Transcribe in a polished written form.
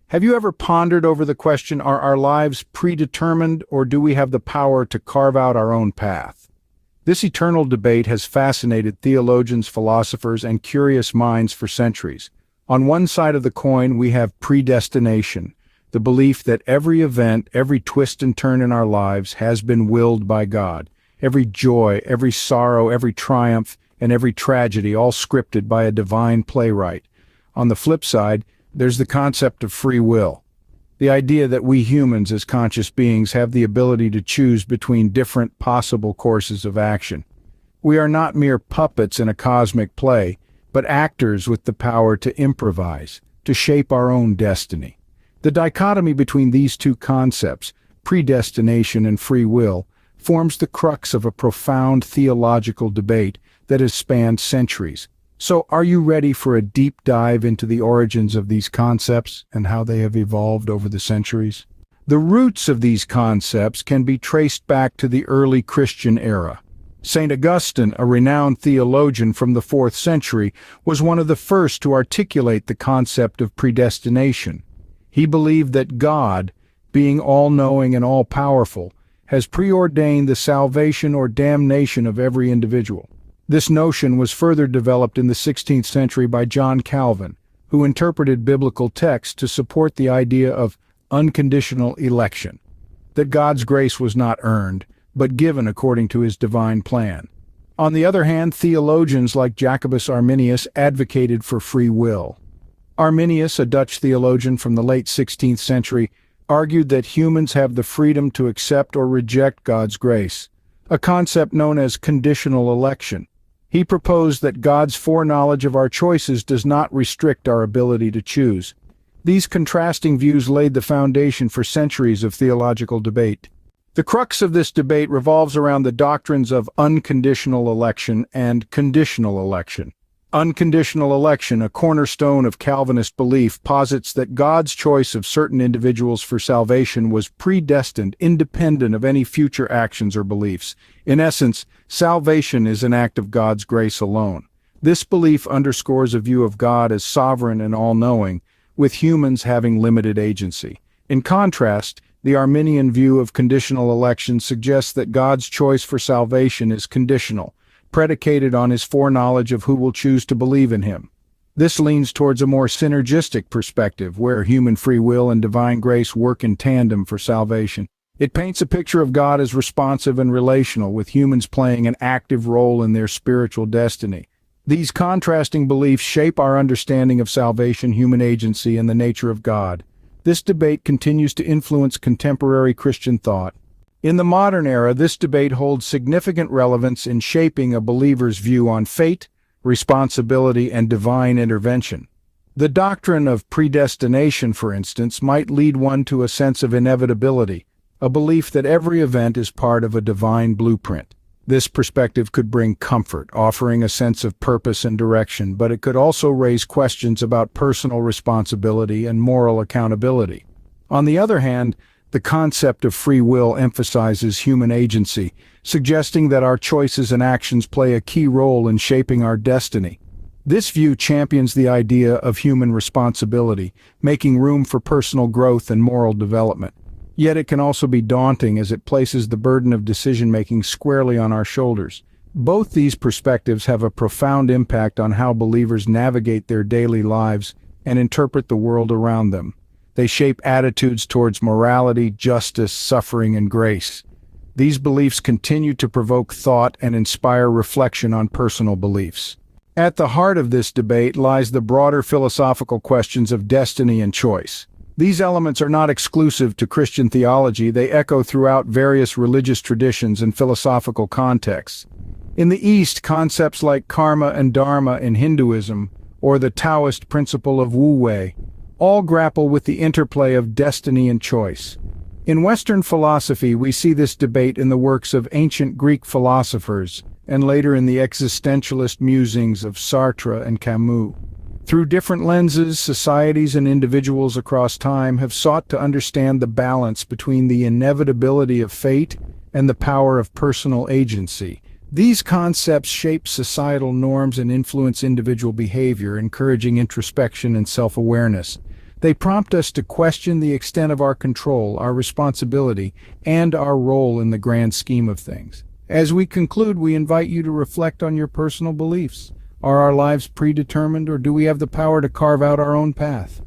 Have you ever pondered over the question, are our lives predetermined, or do we have the power to carve out our own path? This eternal debate has fascinated theologians, philosophers, and curious minds for centuries. On one side of the coin, we have predestination, the belief that every event, every twist and turn in our lives has been willed by God. Every joy, every sorrow, every triumph, and every tragedy, all scripted by a divine playwright. On the flip side, there's the concept of free will. The idea that we humans as conscious beings have the ability to choose between different possible courses of action. We are not mere puppets in a cosmic play, but actors with the power to improvise, to shape our own destiny. The dichotomy between these two concepts, predestination and free will, forms the crux of a profound theological debate that has spanned centuries. So, are you ready for a deep dive into the origins of these concepts and how they have evolved over the centuries? The roots of these concepts can be traced back to the early Christian era. St. Augustine, a renowned theologian from the 4th century, was one of the first to articulate the concept of predestination. He believed that God, being all-knowing and all-powerful, has preordained the salvation or damnation of every individual. This notion was further developed in the 16th century by John Calvin, who interpreted biblical texts to support the idea of unconditional election, that God's grace was not earned, but given according to his divine plan. On the other hand, theologians like Jacobus Arminius advocated for free will. Arminius, a Dutch theologian from the late 16th century, argued that humans have the freedom to accept or reject God's grace, a concept known as conditional election. He proposed that God's foreknowledge of our choices does not restrict our ability to choose. These contrasting views laid the foundation for centuries of theological debate. The crux of this debate revolves around the doctrines of unconditional election and conditional election. Unconditional election, a cornerstone of Calvinist belief, posits that God's choice of certain individuals for salvation was predestined, independent of any future actions or beliefs. In essence, salvation is an act of God's grace alone. This belief underscores a view of God as sovereign and all-knowing, with humans having limited agency. In contrast, the Arminian view of conditional election suggests that God's choice for salvation is conditional, predicated on his foreknowledge of who will choose to believe in him. This leans towards a more synergistic perspective, where human free will and divine grace work in tandem for salvation. It paints a picture of God as responsive and relational, with humans playing an active role in their spiritual destiny. These contrasting beliefs shape our understanding of salvation, human agency, and the nature of God. This debate continues to influence contemporary Christian thought. In the modern era, this debate holds significant relevance in shaping a believer's view on fate, responsibility, and divine intervention. The doctrine of predestination, for instance, might lead one to a sense of inevitability, a belief that every event is part of a divine blueprint. This perspective could bring comfort, offering a sense of purpose and direction, but it could also raise questions about personal responsibility and moral accountability. On the other hand, the concept of free will emphasizes human agency, suggesting that our choices and actions play a key role in shaping our destiny. This view champions the idea of human responsibility, making room for personal growth and moral development. Yet it can also be daunting, as it places the burden of decision-making squarely on our shoulders. Both these perspectives have a profound impact on how believers navigate their daily lives and interpret the world around them. They shape attitudes towards morality, justice, suffering, and grace. These beliefs continue to provoke thought and inspire reflection on personal beliefs. At the heart of this debate lies the broader philosophical questions of destiny and choice. These elements are not exclusive to Christian theology. They echo throughout various religious traditions and philosophical contexts. In the East, concepts like karma and dharma in Hinduism, or the Taoist principle of wu-wei, all grapple with the interplay of destiny and choice. In Western philosophy, we see this debate in the works of ancient Greek philosophers, and later in the existentialist musings of Sartre and Camus. Through different lenses, societies and individuals across time have sought to understand the balance between the inevitability of fate and the power of personal agency. These concepts shape societal norms and influence individual behavior, encouraging introspection and self-awareness. They prompt us to question the extent of our control, our responsibility, and our role in the grand scheme of things. As we conclude, we invite you to reflect on your personal beliefs. Are our lives predetermined, or do we have the power to carve out our own path?